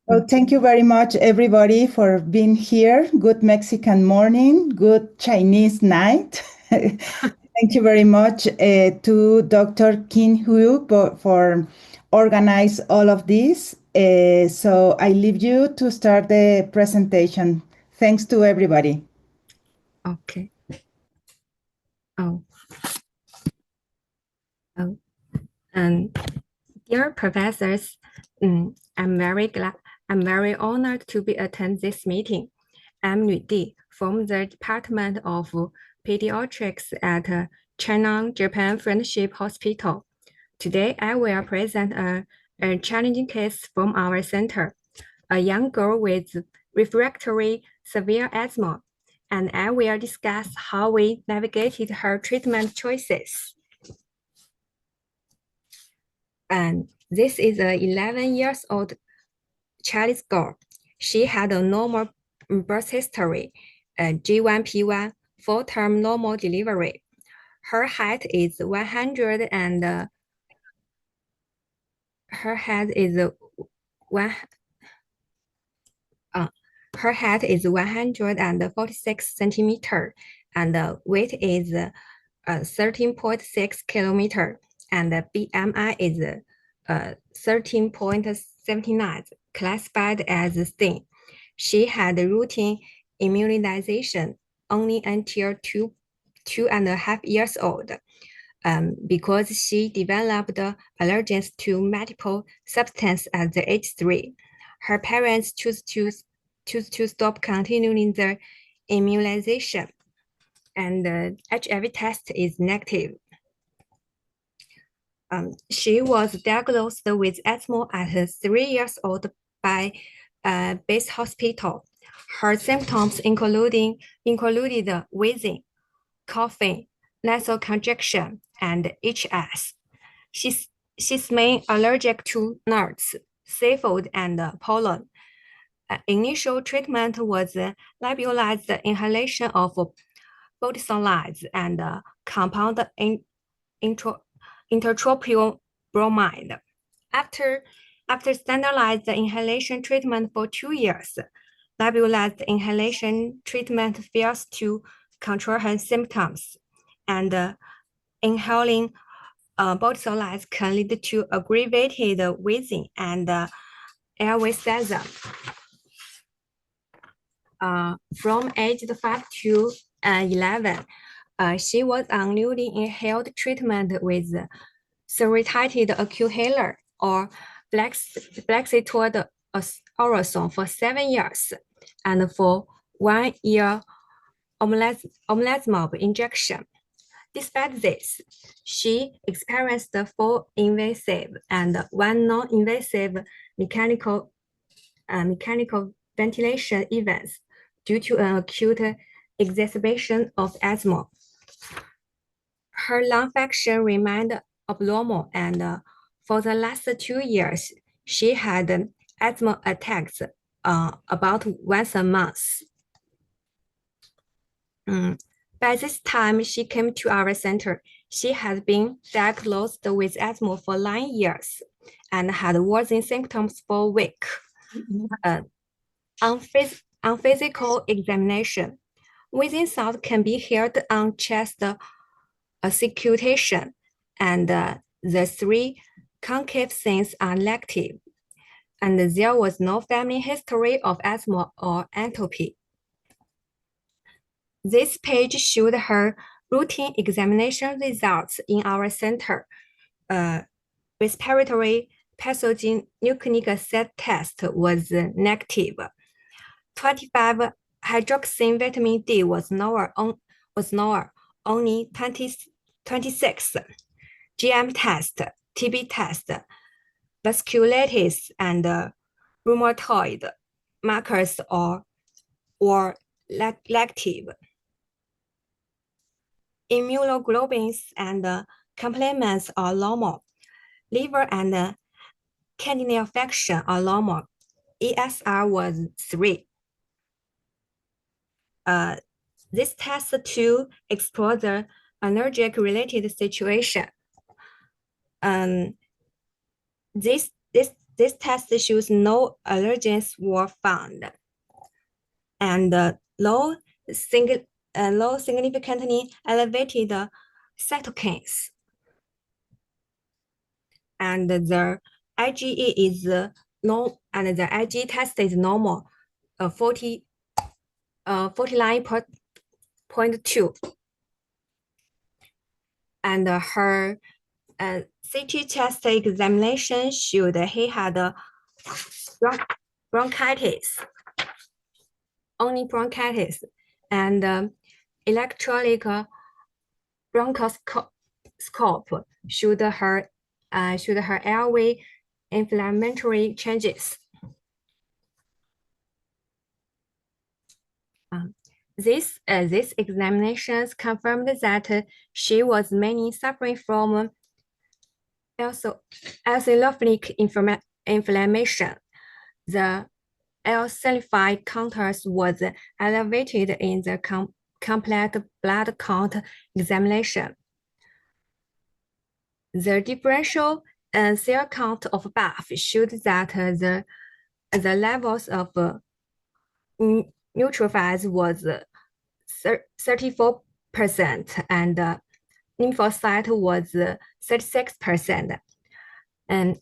Well, thank you very much, everybody, for being here. Good Mexican morning, good Chinese night. Thank you very much to Dr. Qin Hui for organize all of this. So I leave you to start the presentation. Thanks to everybody. Okay. Oh, oh, and dear professors, I'm very glad. I'm very honored to be attend this meeting. I'm Nü Di from the Department of Pediatrics at China Japan Friendship Hospital. Today, I will present a challenging case from our center, a young girl with refractory severe asthma, and I will discuss how we navigated her treatment choices. And this is a 11 years old Chinese girl. She had a normal birth history, G1P1, full-term normal delivery. Her height is 100 and her head is one. Her height is 146 centimeter, and the weight is 13.6 kilometer, and the BMI is 13.79, classified as thin. She had routine immunization only until two and a half years old. Because she developed allergies to multiple substances at the age 3. Her parents choose to stop continuing the immunization, and the HIV test is negative. She was diagnosed with asthma at 3 years old by Base Hospital. Her symptoms included wheezing, coughing, nasal congestion, and HS. She's main allergic to nuts, seafood, and pollen. Initial treatment was nebulized inhalation of budesonide and compound intratropical bromide. After standardized inhalation treatment for 2 years, nebulized inhalation treatment fails to control her symptoms, and inhaling budesonide can lead to aggravated wheezing and airway spasm. From age 5 to 11, she was on newly inhaled treatment with serrated acute inhaler or Flexitol orosome for 7 years, and for 1 year omalizumab injection. Despite this, she experienced 4 invasive and 1 non-invasive mechanical ventilation events due to an acute exacerbation of asthma. Her lung function remained abnormal, and for the last 2 years, she had asthma attacks about once a month. By this time, she came to our center. She had been diagnosed with asthma for 9 years and had worsening symptoms for a week. On physical examination, wheezing sound can be heard on chest auscultation, and the 3 concave things are negative, and there was no family history of asthma or atopy. This page showed her routine examination results in our center. Respiratory pathogen nucleic acid test was negative. 25 hydroxy vitamin D was lower, only 26. GM test, TB test, vasculitis, and rheumatoid markers or negative. Immunoglobulins and complements are normal. Liver and kidney affection are normal. ESR was 3. This test to explore the allergic-related situation. This this test shows no allergens were found, and low significantly elevated cytokines. And the IgE is no, and the IgE test is normal, 49.2. And her CT chest examination showed he had bronchitis, only bronchitis, and electronic bronchoscope showed her airway inflammatory changes. These examinations confirmed that she was mainly suffering from eosinophilic inflammation. The eosinophil counters was elevated in the complete blood count examination. The differential cell count of BAF showed that the levels of neutrophils was 34% and lymphocyte was 36%, and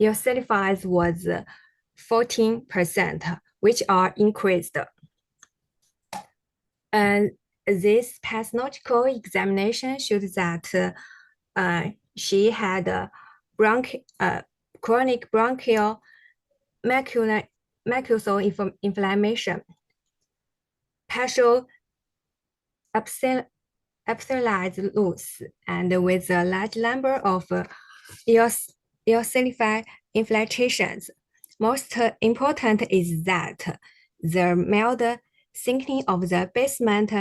eosinophils was 14%, which are increased. And this pathological examination showed that she had chronic bronchial mucosal inflammation, partial epithelialized loss, and with a large number of eosinophil infiltrations. Most important is that the mild thickening of the basement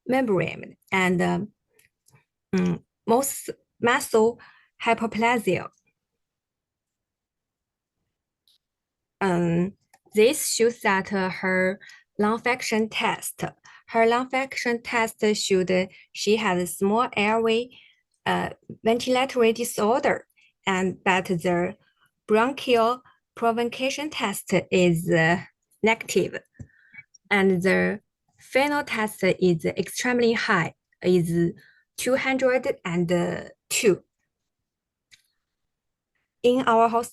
membrane and most muscle hyperplasia. This shows that her lung function test showed she had a small airway ventilatory disorder, and that the bronchial provocation test is negative, and the FeNO test is extremely high, is 202. In our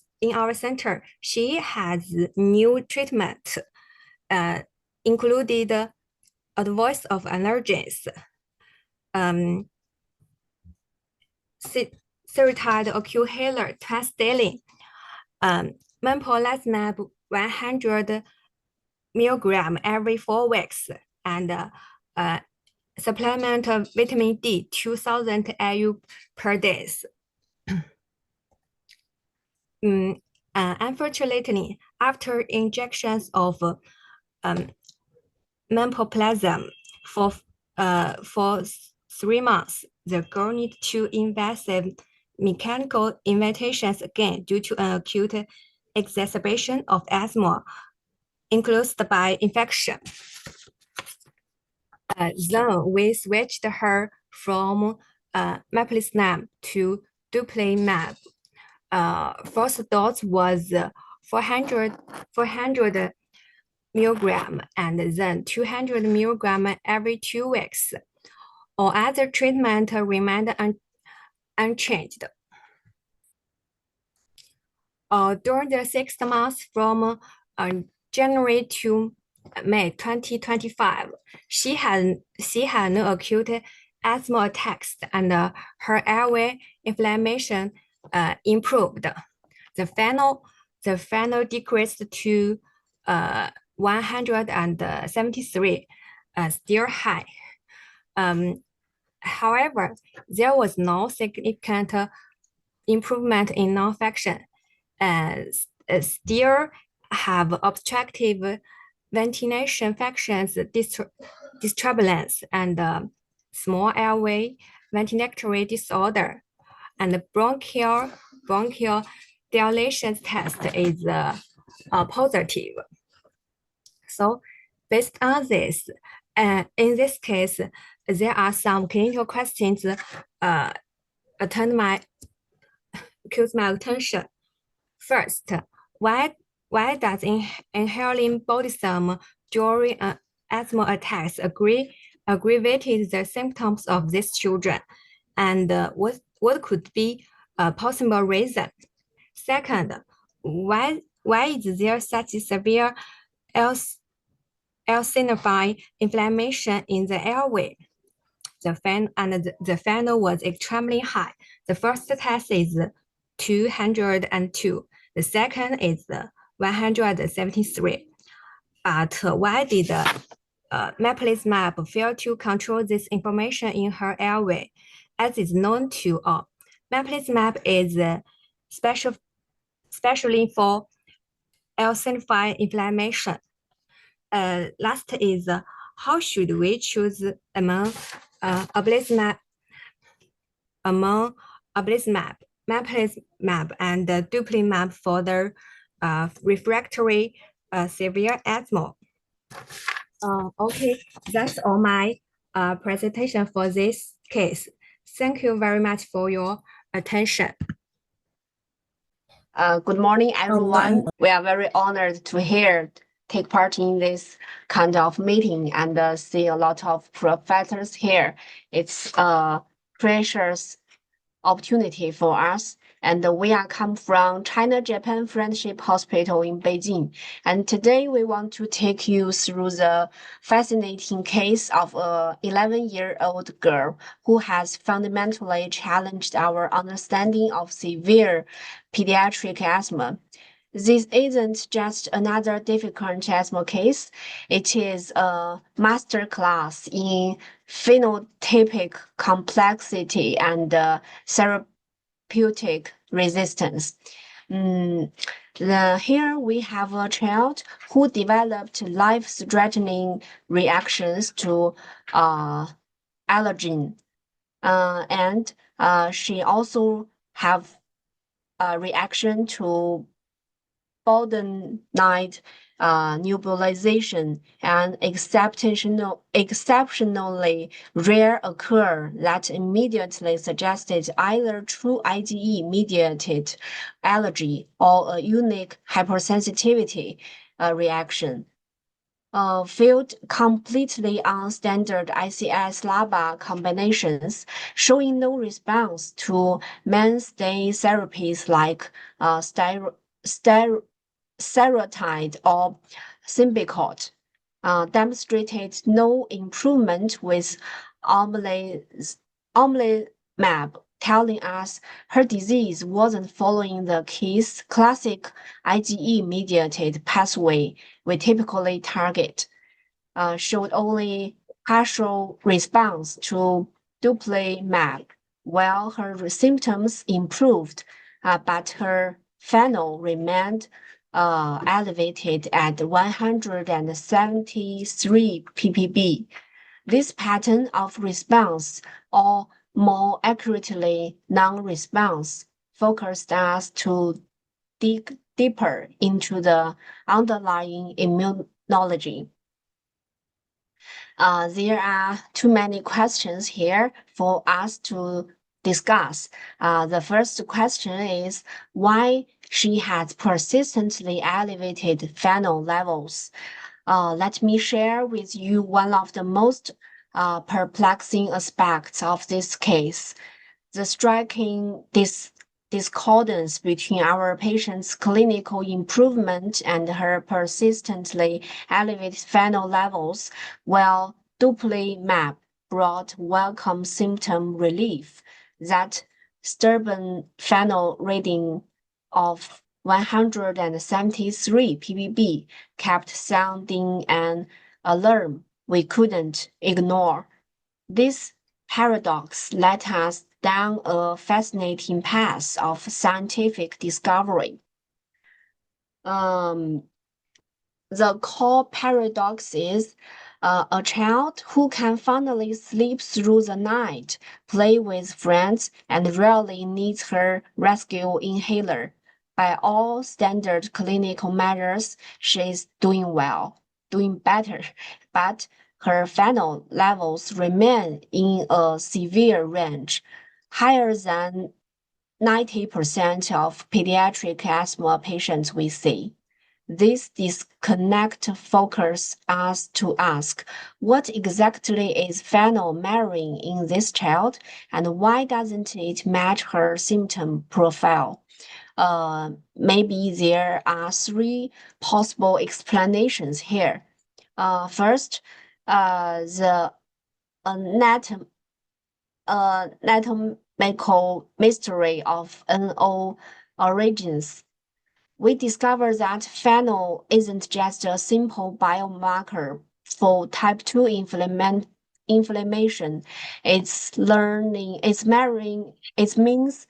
center, she has new treatment, included advice of allergens, serotype acute healer twice daily, mepolizumab 100 milligram every 4 weeks, and supplement of vitamin D 2000 IU per day. Unfortunately, after injections of mempoplasm for 3 months, the girl needs 2 invasive mechanical interventions again due to an acute exacerbation of asthma, included by infection. Then we switched her from mepolizumab to dupilumab. First dose was 400 milligram, and then 200 milligram every 2 weeks. All other treatment remained unchanged. During the 6 months from January to May 2025, she had no acute asthma attacks, and her airway inflammation improved. The FeNO decreased to 173, still high. However, there was no significant improvement in lung function. Still have obstructive ventilation functions disturbance and small airway ventilatory disorder, and bronchial dilation test is positive. So based on this, in this case, there are some clinical questions caught my attention. First, why does inhaling bodysum during asthma attacks aggravated the symptoms of these children? And what could be a possible reason? Second, why is there such severe eosinophil inflammation in the airway? The FeNO was extremely high. The first test is 202. The second is 173. But why did mepolizumab fail to control this information in her airway? As is known to all, mepolizumab is especially for eosinophil inflammation. Last is how should we choose among mepolizumab, mepolizumab, and dupilumab for the refractory severe asthma? Okay, that's all my presentation for this case. Thank you very much for your attention. Good morning, everyone. We are very honored to take part in this kind of meeting and see a lot of professors here. It's a precious opportunity for us. And we are come from China-Japan Friendship Hospital in Beijing. And today we want to take you through the fascinating case of a 11-year-old girl who has fundamentally challenged our understanding of severe pediatric asthma. This isn't just another difficult asthma case. It is a masterclass in phenotypic complexity and therapeutic resistance. Here we have a child who developed life-threatening reactions to allergen, and she also have a reaction to budesonide nebulization, and exceptionally rare occur that immediately suggested either true IgE-mediated allergy or a unique hypersensitivity reaction. Failed completely on standard ICS-LABA combinations, showing no response to mainstay therapies like steroid or Symbicort, demonstrated no improvement with omalizumab, telling us her disease wasn't following the classic IgE-mediated pathway we typically target, showed only partial response to dupilumab, while her symptoms improved, but her FeNO remained elevated at 173 ppb. This pattern of response, or more accurately, non-response, focused us to dig deeper into the underlying immunology. There are too many questions here for us to discuss. The first question is why she has persistently elevated FeNO levels. Let me share with you one of the most perplexing aspects of this case. The striking discordance between our patient's clinical improvement and her persistently elevated FeNO levels, while dupilumab brought welcome symptom relief. That stubborn FeNO reading of 173 ppb kept sounding an alarm we couldn't ignore. This paradox led us down a fascinating path of scientific discovery. The core paradox is a child who can finally sleep through the night, play with friends, and rarely needs her rescue inhaler. By all standard clinical measures, she's doing better, but her FeNO levels remain in a severe range, higher than 90% of pediatric asthma patients we see. This disconnect focuses us to ask, what exactly is phenol marrying in this child, and why doesn't it match her symptom profile? Maybe there are three possible explanations here. First, the anatomical mystery of NO origins. We discovered that phenol isn't just a simple biomarker for type 2 inflammation. It's measuring its means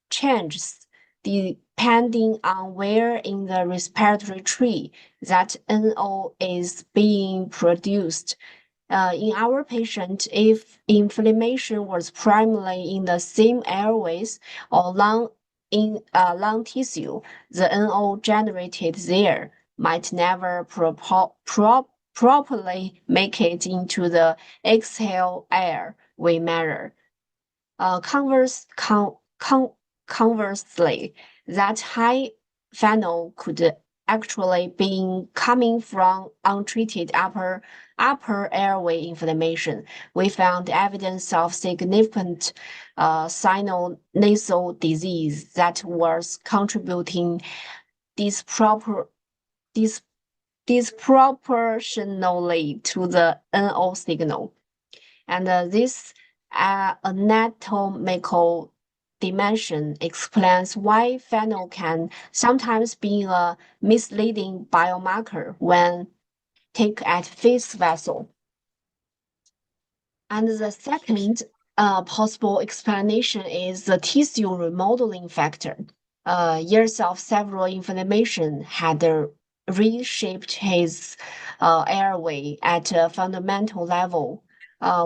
changes depending on where in the respiratory tree that NO is being produced. In our patient, if inflammation was primarily in the same airways or lung tissue, the NO generated there might never properly make it into the exhale air we measure. Conversely, that high phenol could actually be coming from untreated upper airway inflammation. We found evidence of significant sinonasal disease that was contributing disproportionately to the NO signal. And this anatomical dimension explains why phenol can sometimes be a misleading biomarker when taken at face value. And the second possible explanation is the tissue remodeling factor. Years of several inflammation had reshaped his airway at a fundamental level.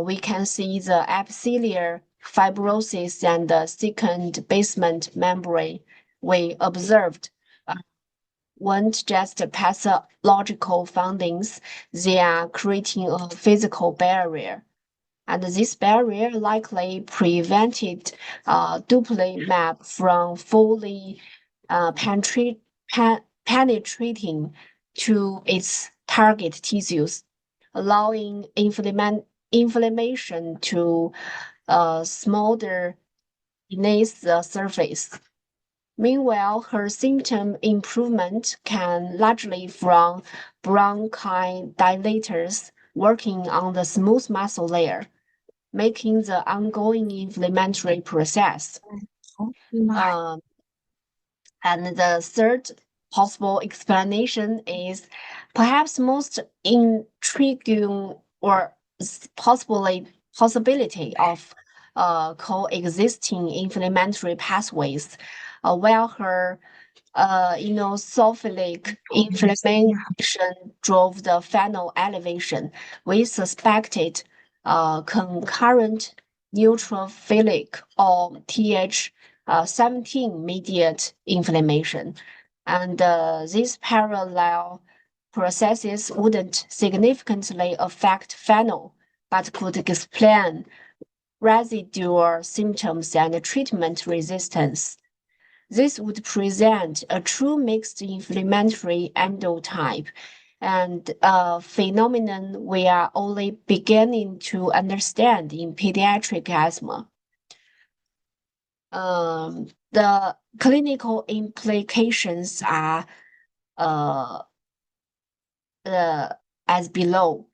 We can see the epithelial fibrosis and the thickened basement membrane we observed weren't just pathological findings, they are creating a physical barrier. And this barrier likely prevented dupilumab from fully penetrating to its target tissues, allowing inflammation to smolder beneath the surface. Meanwhile, her symptom improvement can largely from bronchodilators working on the smooth muscle layer, making the ongoing inflammatory process. And the third possible explanation is perhaps most intriguing or possibility of coexisting inflammatory pathways. While her eosinophilic inflammation drove the phenol elevation, we suspected concurrent neutrophilic or Th17 mediate inflammation. And these parallel processes wouldn't significantly affect phenol, but could explain residual symptoms and treatment resistance. This would present a true mixed inflammatory endotype and a phenomenon we are only beginning to understand in pediatric asthma. The clinical implications are as below.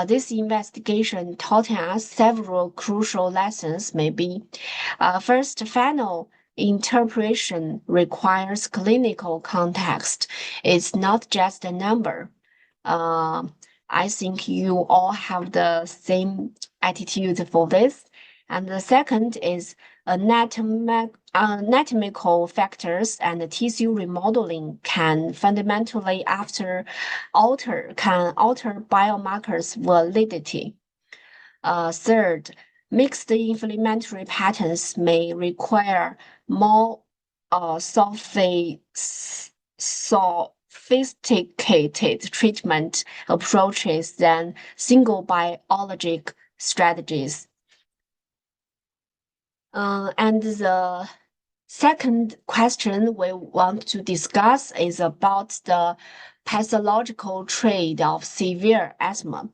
This investigation taught us several crucial lessons, maybe. First, phenol interpretation requires clinical context. It's not just a number. I think you all have the same attitude for this. And the second is anatomical factors and tissue remodeling can fundamentally alter biomarkers validity. Third, mixed inflammatory patterns may require more sophisticated treatment approaches than single biologic strategies. And the second question we want to discuss is about the pathological trait of severe asthma.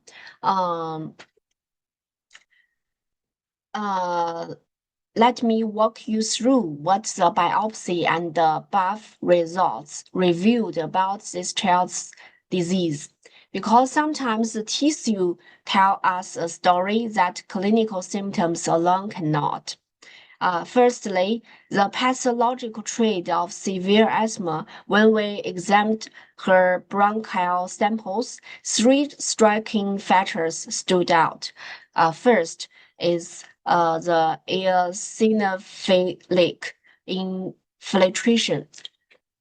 Let me walk you through what the biopsy and the BAF results revealed about this child's disease, because sometimes the tissue tell us a story that clinical symptoms alone cannot. Firstly, the pathological trait of severe asthma. When we examined her bronchial samples, three striking features stood out. First is the eosinophilic infiltration.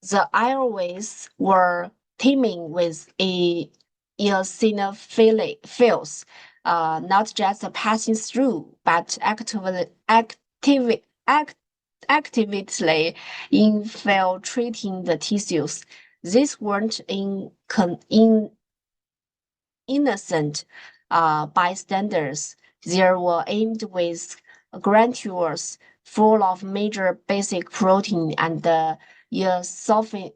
The airways were teeming with eosinophils, not just passing through, but actively infiltrating the tissues. These weren't innocent bystanders. They were aimed with granules full of major basic protein and eosinophil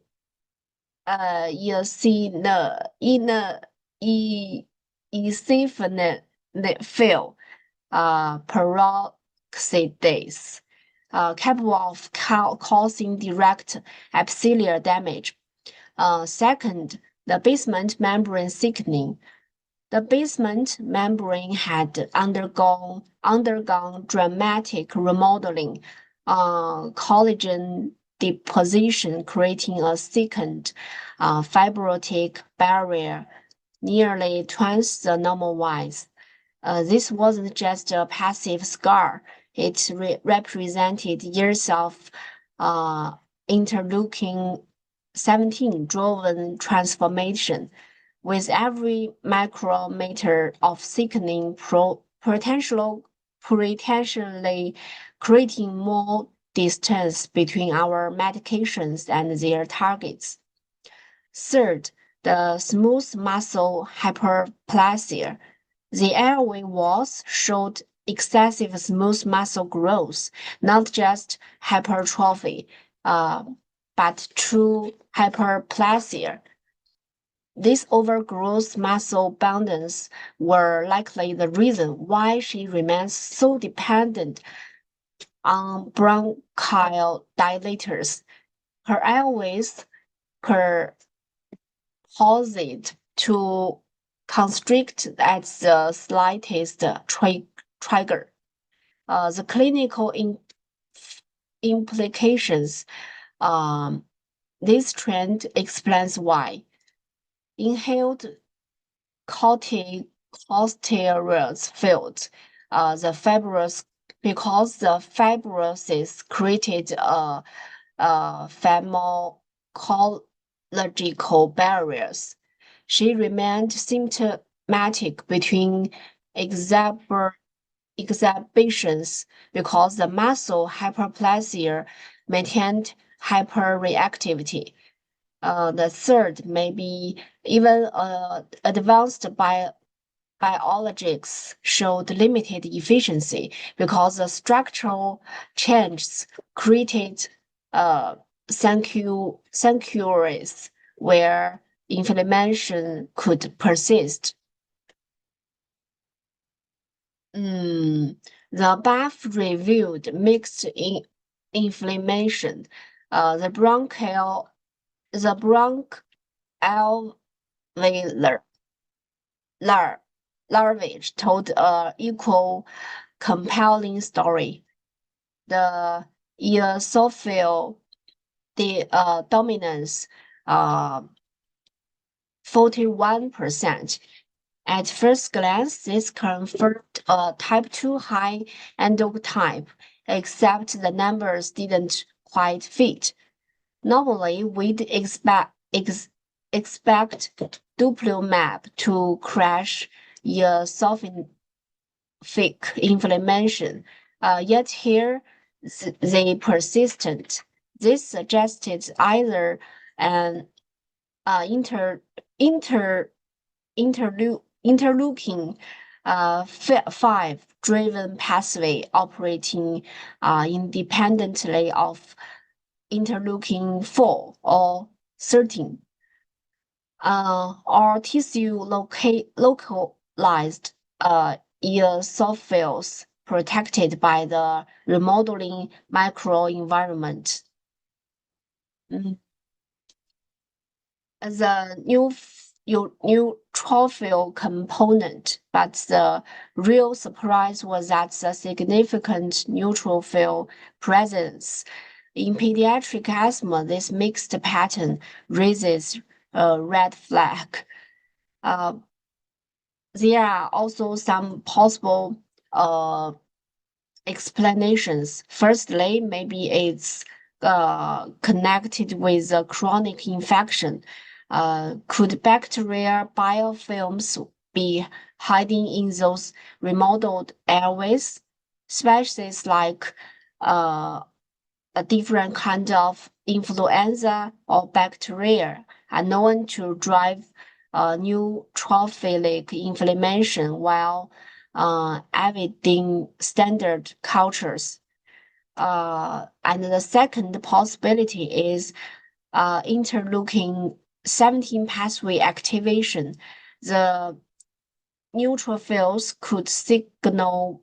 peroxidase, capable of causing direct epithelial damage. Second, the basement membrane thickening. The basement membrane had undergone dramatic remodeling, collagen deposition, creating a thickened fibrotic barrier nearly twice the normal size. This wasn't just a passive scar. It represented years of interleukin 17 driven transformation. With every micrometer of thickening potentially creating more distance between our medications and their targets. Third, the smooth muscle hyperplasia. The airway walls showed excessive smooth muscle growth, not just hypertrophy, but true hyperplasia. These overgrowth muscle bundles were likely the reason why she remains so dependent on bronchial dilators. Her airways paused to constrict at the slightest trigger. The clinical implications. This trend explains why. Inhaled corticosteroids failed. Because the fibrosis created pharmacological barriers. She remained symptomatic between exacerbations because the muscle hyperplasia maintained hyperreactivity. The third may be even advanced biologics showed limited efficiency because the structural changes created sanctuaries where inflammation could persist. The BAF revealed mixed inflammation. The bronchoalveolar larvae told an equal compelling story. The eosinophil dominance 41%. At first glance, this confirmed a type 2 high endotype, except the numbers didn't quite fit. Normally, we'd expect dupilumab to crash eosinophilic inflammation, yet here they persistent. This suggested either an interleukin driven pathway operating independently of interleukin 4 or 13. Or tissue localized eosinophils protected by the remodeling microenvironment. The neutrophil component, but the real surprise was that the significant neutrophil presence. In pediatric asthma, this mixed pattern raises a red flag. There are also some possible explanations. Firstly, maybe it's connected with a chronic infection. Could bacterial biofilms be hiding in those remodeled airways? Species like a different kind of influenza or bacteria are known to drive neutrophilic inflammation while evading standard cultures. And the second possibility is interleukin 17 pathway activation. The neutrophils could signal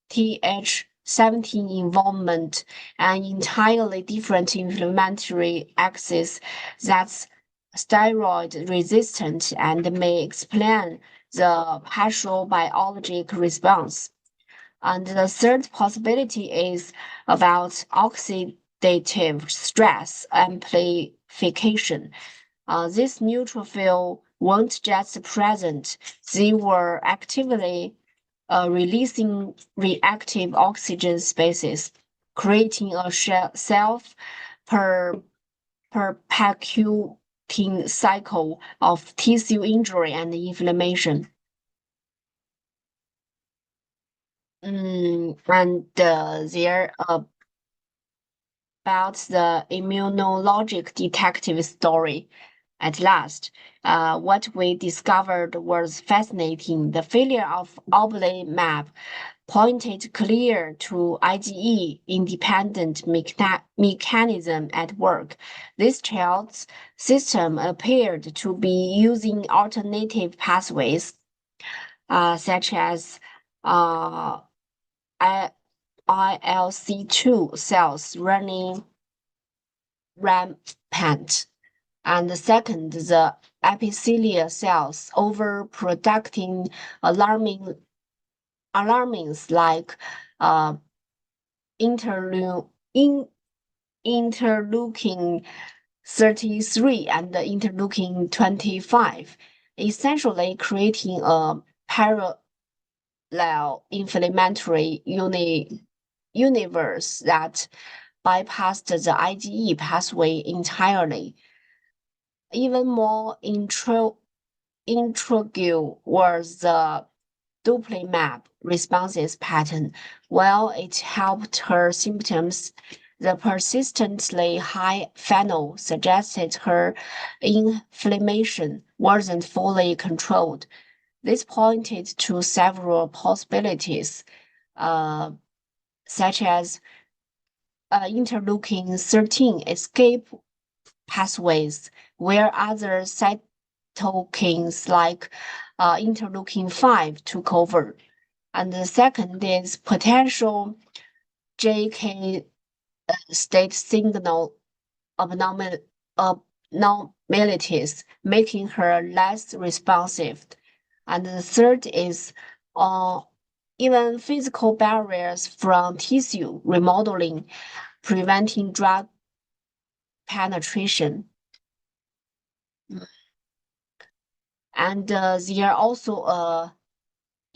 Th17 involvement, an entirely different inflammatory axis that's steroid resistant and may explain the partial biologic response. And the third possibility is about oxidative stress amplification. This neutrophil weren't just present, they were actively releasing reactive oxygen species, creating a self-perpetuating cycle of tissue injury and inflammation. And there about the immunologic detective story. At last, what we discovered was fascinating. The failure of map pointed clear to IgE independent mechanism at work. This child's system appeared to be using alternative pathways, such as ILC2 cells running rampant. And the second, the epithelial cells overproducing alarmings like interleukin 33 and interleukin 25, essentially creating a parallel inflammatory universe that bypassed the IgE pathway entirely. Even more intriguing was the duplimab responses pattern. While it helped her symptoms, the persistently high FeNO suggested her inflammation wasn't fully controlled. This pointed to several possibilities, such as interleukin 13 escape pathways, where other cytokines like interleukin 5 took over. And the second is potential JK state signal abnormalities, making her less responsive. And the third is even physical barriers from tissue remodeling, preventing drug penetration. And there are also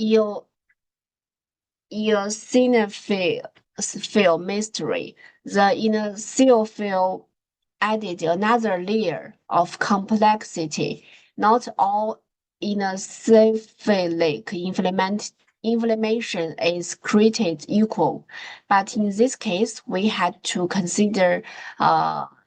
eosinophil mystery. The eosinophil added another layer of complexity. Not all eosinophilic inflammation is created equal, but in this case, we had to consider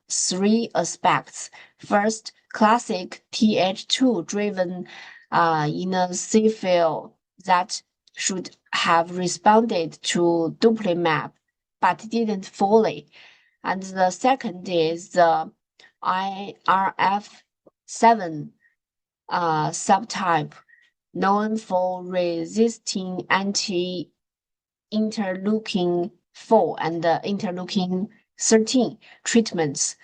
three aspects. First, classic Th2-driven eosinophil that should have responded to dupilumab, but didn't fully. And the second is the IRF7 subtype, known for resisting anti-interleukin-4 and interleukin-13 treatments.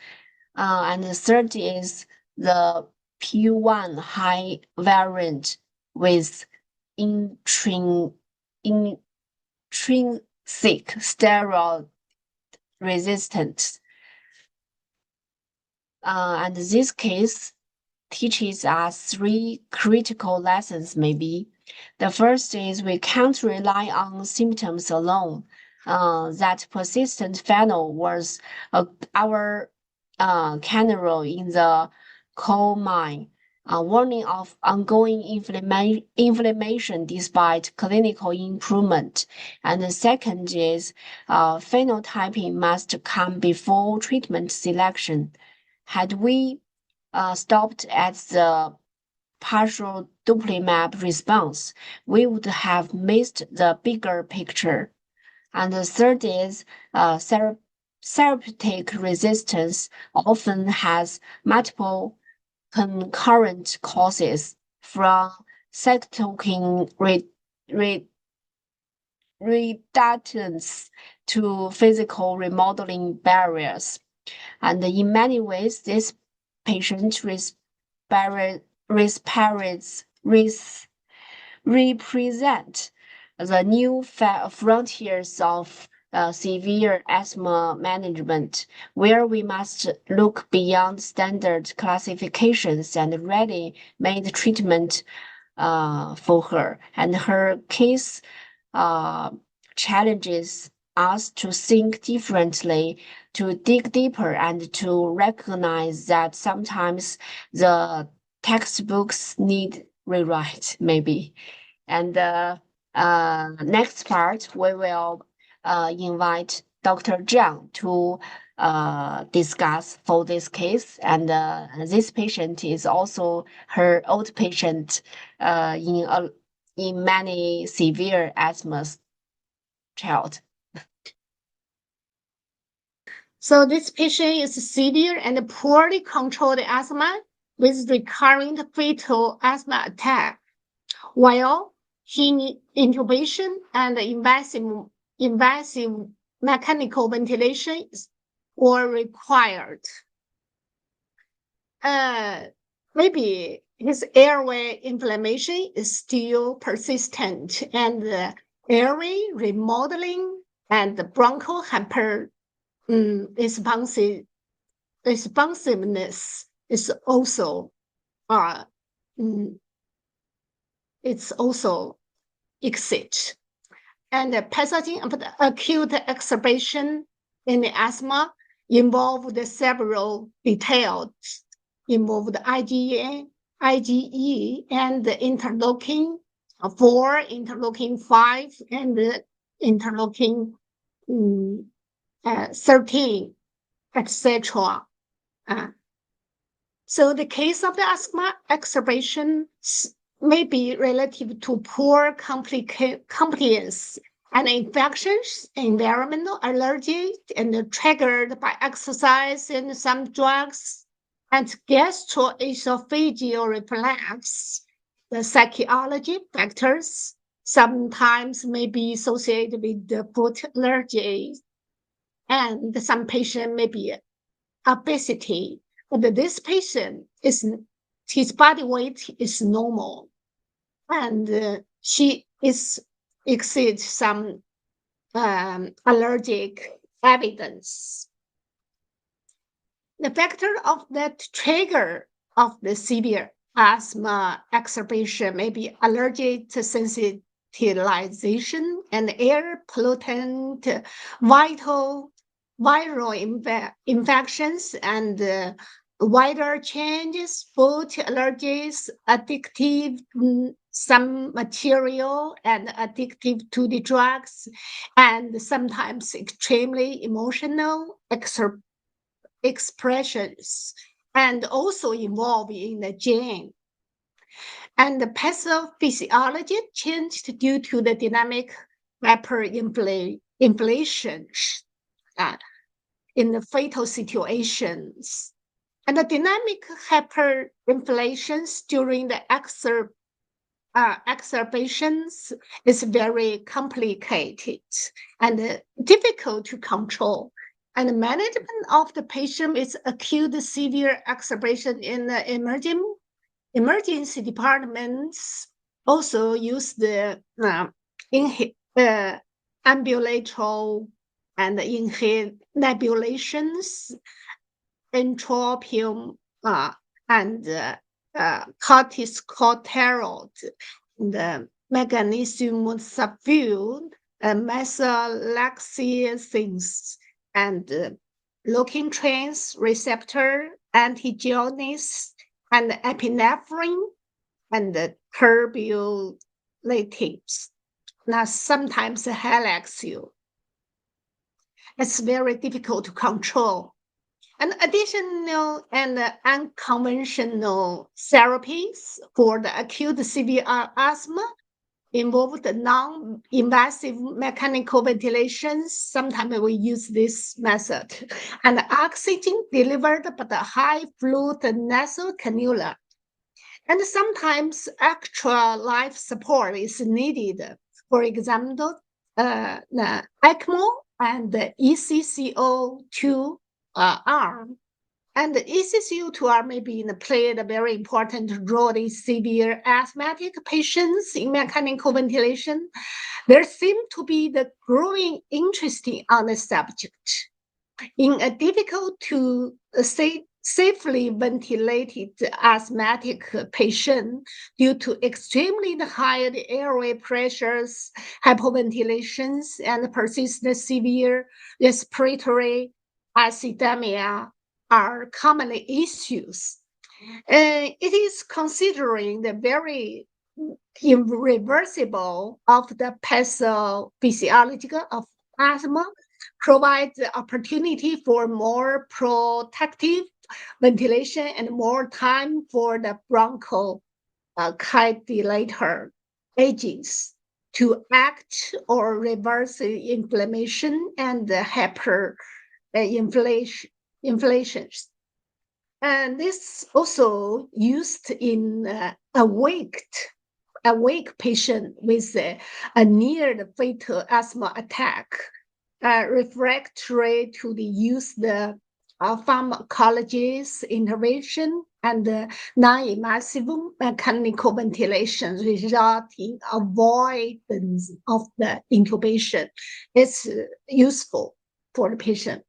And the third is the P1 high variant with intrinsic steroid resistance. And this case teaches us 3 critical lessons, maybe. The first is we can't rely on symptoms alone. That persistent phenol was our canary in the coal mine, warning of ongoing inflammation despite clinical improvement. And the second is phenotyping must come before treatment selection. Had we stopped at the partial dupilumab response, we would have missed the bigger picture. And the third is therapeutic resistance often has multiple concurrent causes, from cytokine reductance to physical remodeling barriers. And in many ways, this patient represent the new frontiers of severe asthma management, where we must look beyond standard classifications and ready-made treatment for her. And her case challenges us to think differently, to dig deeper, and to recognize that sometimes the textbooks need rewrite, maybe. And next part, we will invite Dr. Zhang to discuss for this case. And this patient is also her old patient in many severe asthma child. So this patient is severe and poorly controlled asthma with recurrent fatal asthma attack. While he intubation and invasive mechanical ventilation were required. Maybe his airway inflammation is still persistent, and the airway remodeling and the bronchial responsiveness is also it's also exit. And the pathogen of the acute exacerbation in the asthma involved several details, involved IgE, and the interleukin 4, interleukin 5, and the interleukin 13, etc. So the case of the asthma exacerbation may be relative to poor compliance and infections, environmental allergy, and triggered by exercise and some drugs, and gastroesophageal reflux. The psychology factors sometimes may be associated with the food allergy, and some patient may be obesity. But this patient his body weight is normal, and she exceeds some allergic evidence. The factor of that trigger of the severe asthma exacerbation may be allergic sensitization and air pollutant, viral infections, and wider changes, food allergies, addictive some material, and addictive to the drugs, and sometimes extremely emotional expressions, and also involved in the gene. And the pathophysiology changed due to the dynamic hyperinflation in the fatal situations. And the dynamic hyperinflations during the exacerbations is very complicated and difficult to control. And the management of the patient is acute severe exacerbation in the emergency departments also use the ambulatory and nebulations, entropium, and corticosteroid, the mechanism subdued, methotrexate, and looking trans receptor, antigonist, and epinephrine, and turbulatives. Now, sometimes halaxil. It's very difficult to control. And additional and unconventional therapies for the acute severe asthma involve the non-invasive mechanical ventilation. Sometimes we use this method. And oxygen delivered by the high fluid nasal cannula. And sometimes extra life support is needed. For example, the ECMO and the ECCO2 arm. And the ECCO2 arm may be played a very important role in severe asthmatic patients in mechanical ventilation. There seems to be the growing interest on the subject. In a difficult to safely ventilated asthmatic patient due to extremely high airway pressures, hypoventilations, and persistent severe respiratory acidemia are common issues. It is considering the very irreversible of the pathophysiological of asthma provides the opportunity for more protective ventilation and more time for the bronchodilator agents to act or reverse the inflammation and the hyperinflations. And this also used in awake patient with a near fatal asthma attack, refractory to the use the pharmacologist intervention and non-invasive mechanical ventilation, resulting avoidance of the intubation. It's useful for the patient.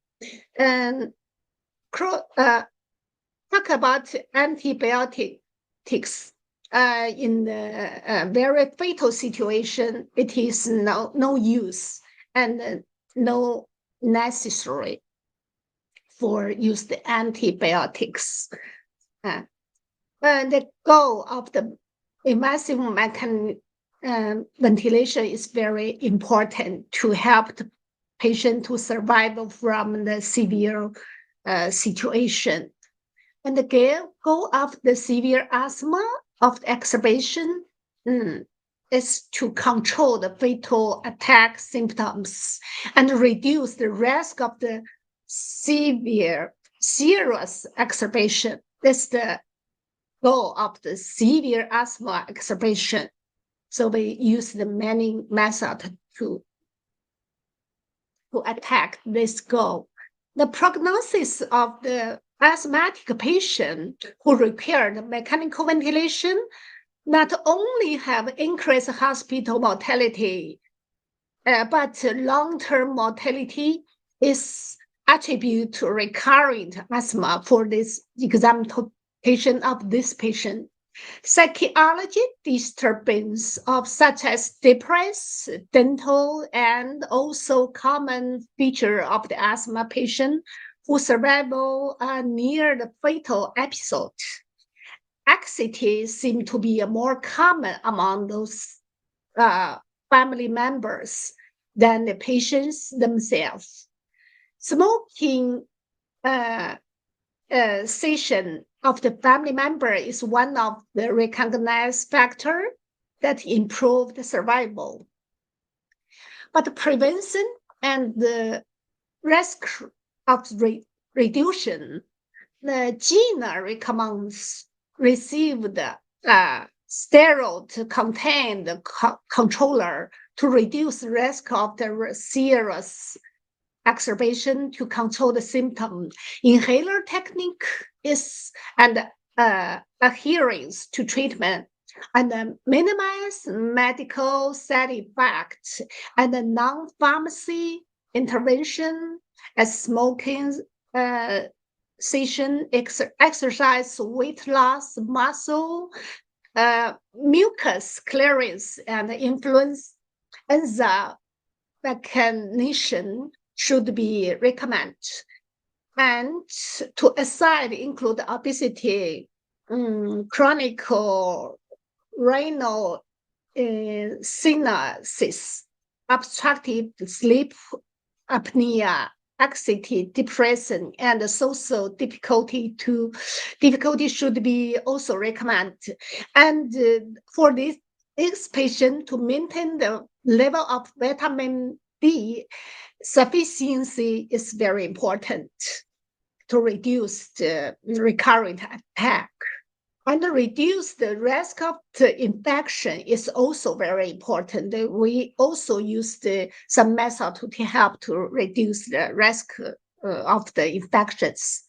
And talk about antibiotics. In the very fatal situation, it is no use and no necessary for use the antibiotics. The goal of the invasive ventilation is very important to help the patient to survive from the severe situation. And the goal of the severe asthma of the exacerbation is to control the fatal attack symptoms and reduce the risk of the serious exacerbation. That's the goal of the severe asthma exacerbation. So we use the many methods to attack this goal. The prognosis of the asthmatic patient who required mechanical ventilation not only have increased hospital mortality, but long-term mortality is attributed to recurrent asthma for this example patient of this patient. Psychology disturbance of such as depression, dental, and also common feature of the asthma patient who survival near the fatal episode. Anxiety seem to be more common among those family members than the patients themselves. Smoking cessation of the family member is one of the recognized factors that improve the survival. But prevention and the risk of reduction, the GINA recommends receive the steroid-contained controller to reduce risk of the serious exacerbation to control the symptom. Inhaler technique is and adherence to treatment and minimize medical side effects and non-pharmacy intervention as smoking cessation, exercise, weight loss, muscle, mucus clearance, and influence enzyme mechanism should be recommended. And to aside include obesity, chronic renal cyanosis, obstructive sleep apnea, anxiety, depression, and social difficulty should be also recommended. And for this patient to maintain the level of vitamin D sufficiency is very important to reduce the recurrent attack. And reduce the risk of the infection is also very important. We also use some method to help to reduce the risk of the infections.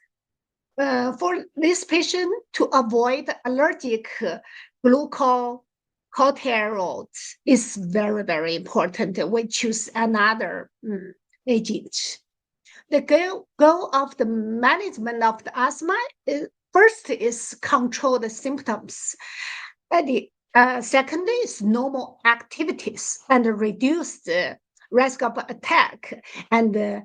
For this patient, to avoid allergic glucocorticoids is very, very important. We choose another agent. The goal of the management of the asthma is first is control the symptoms. And the second is normal activities and reduce the risk of attack. And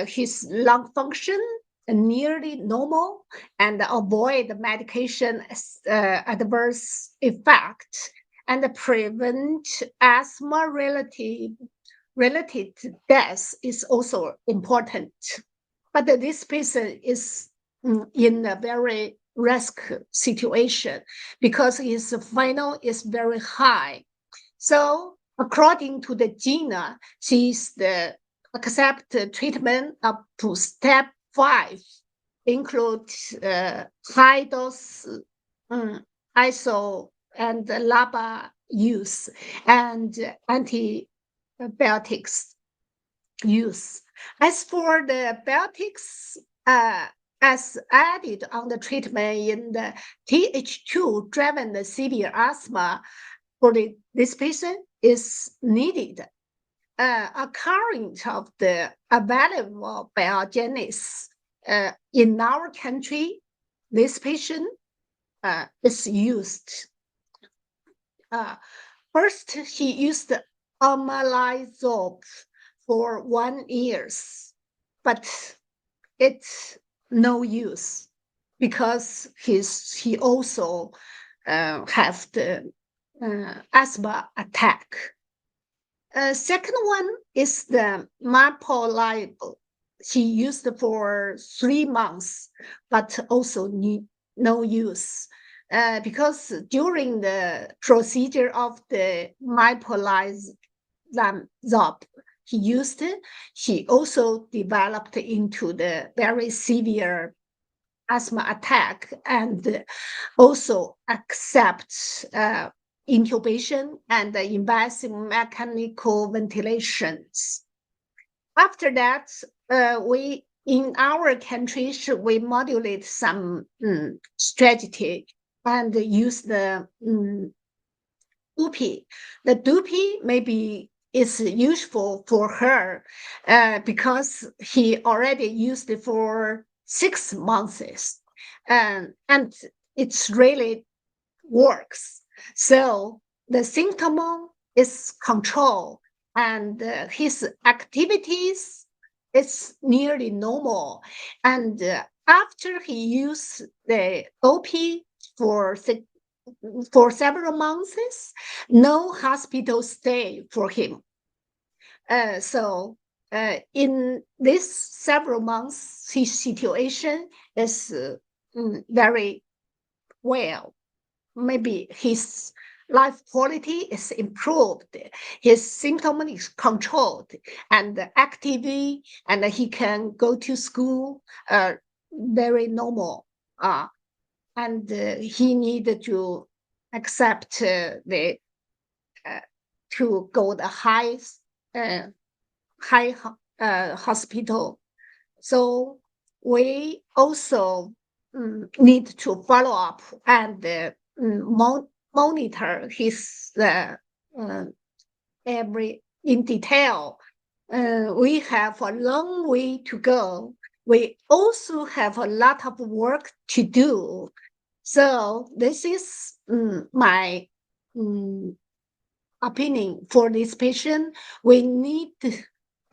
his lung function nearly normal and avoid medication adverse effect and prevent asthma related death is also important. But this patient is in a very risk situation because his final is very high. So according to the GINA, she's the accept treatment up to step 5, include high dose ISO and LABA use and antibiotics use. As for the biotics, as added on the treatment in the Th2 driven severe asthma for this patient is needed. A current of the available biogenics in our country, this patient is used. First, he used omalizumab for 1 year, but it's no use because he also have the asthma attack. Second one is the mapolizumab. He used for 3 months, but also no use. Because during the procedure of the mapolizumab he also developed into the very severe asthma attack and also accepts intubation and invasive mechanical ventilations. After that, we in our country we modulate some strategy and use the DUPI. The DUPI maybe is useful for her because he already used it for 6 months and it's really works. So the symptom is controlled and his activities is nearly normal. And after he used the OP for several months, no hospital stay for him. So in this several months, his situation is very well. Maybe his life quality is improved, his symptom is controlled and actively, and he can go to school very normal. And he needed to accept the to go the highest high hospital. So we also need to follow up and monitor his every in detail. We have a long way to go. We also have a lot of work to do. So this is my opinion for this patient. We need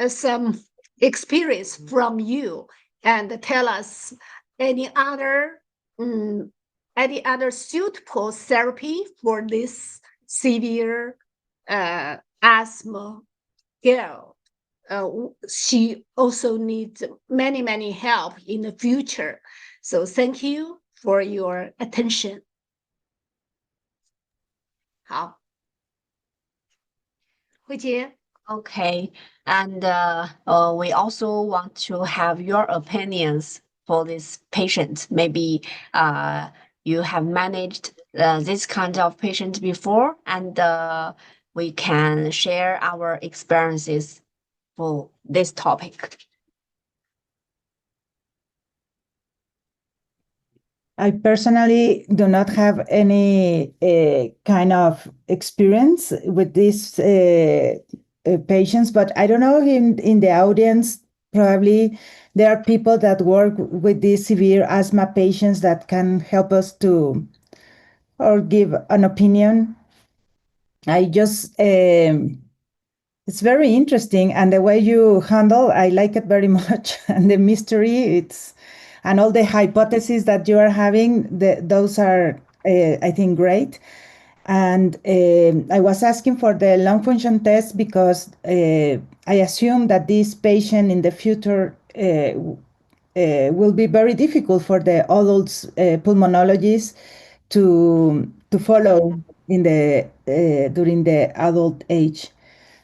some experience from you and tell us any other suitable therapy for this severe asthma girl. She also needs many help in the future. So thank you for your attention. 好，慧杰。 Okay, and we also want to have your opinions for this patient. Maybe you have managed this kind of patient before, and we can share our experiences for this topic. I personally do not have any kind of experience with these patients, but I don't know, in the audience, probably there are people that work with these severe asthma patients that can help us to, or give an opinion. I just, it's very interesting, and the way you handle, I like it very much, and the mystery, and all the hypotheses that you are having, those are, I think, great. And I was asking for the lung function test because I assume that this patient in the future will be very difficult for the adults pulmonologists to follow in the during the adult age.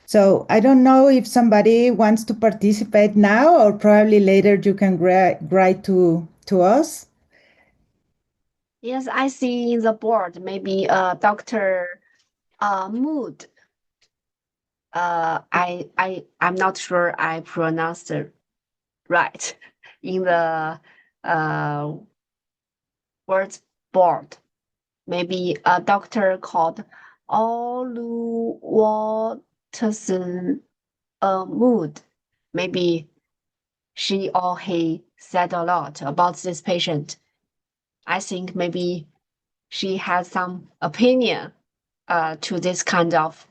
So I don't know if somebody wants to participate now, or probably later you can write to us. Yes, I see in the board, maybe Dr. Mood. I'm not sure I pronounced it right in the words board. Maybe a doctor called Oluwatosin Mood. Maybe she or he said a lot about this patient. I think maybe she has some opinion to this kind of.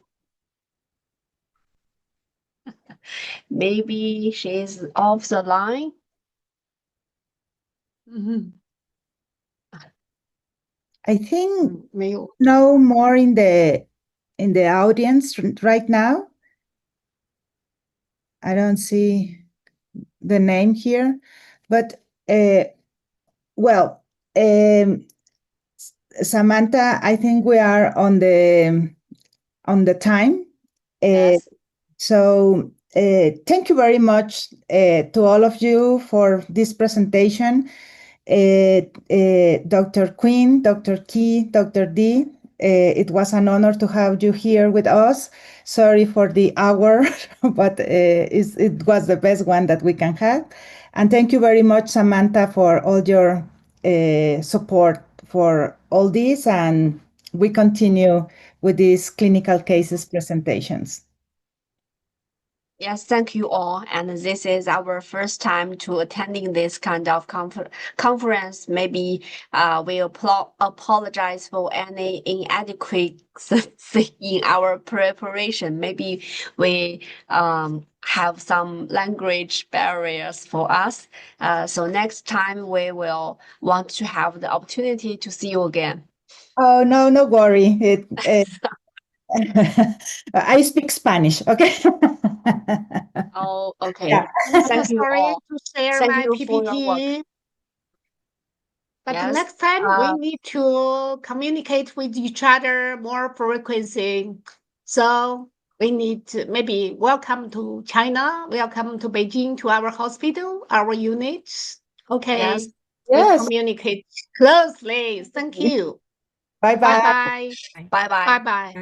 Maybe she's off the line. I think no more in the audience right now. I don't see the name here, but well, Samantha, I think we are on the time. Yes. So thank you very much to all of you for this presentation. Dr. Quinn, Dr. Qi, Dr. D, it was an honor to have you here with us. Sorry for the hour, but it was the best one that we can have. And thank you very much, Samantha, for all your support for all this. And we continue with these clinical cases presentations. Yes, thank you all. And this is our first time to attending this kind of conference. Maybe we apologize for any inadequacy in our preparation. Maybe we have some language barriers for us. So next time we will want to have the opportunity to see you again. Oh, no worry. I speak Spanish, okay? Oh, okay. Yeah. Thank you Sorry all. to share Thank my you for your work. PPT. But Yes, next time we need to communicate with each other more frequency. So we need to maybe welcome to China, welcome to Beijing, to our hospital, our units. Okay. yes. We Yes. communicate closely. Thank you. Bye-bye. Bye-bye. Bye bye. Bye-bye.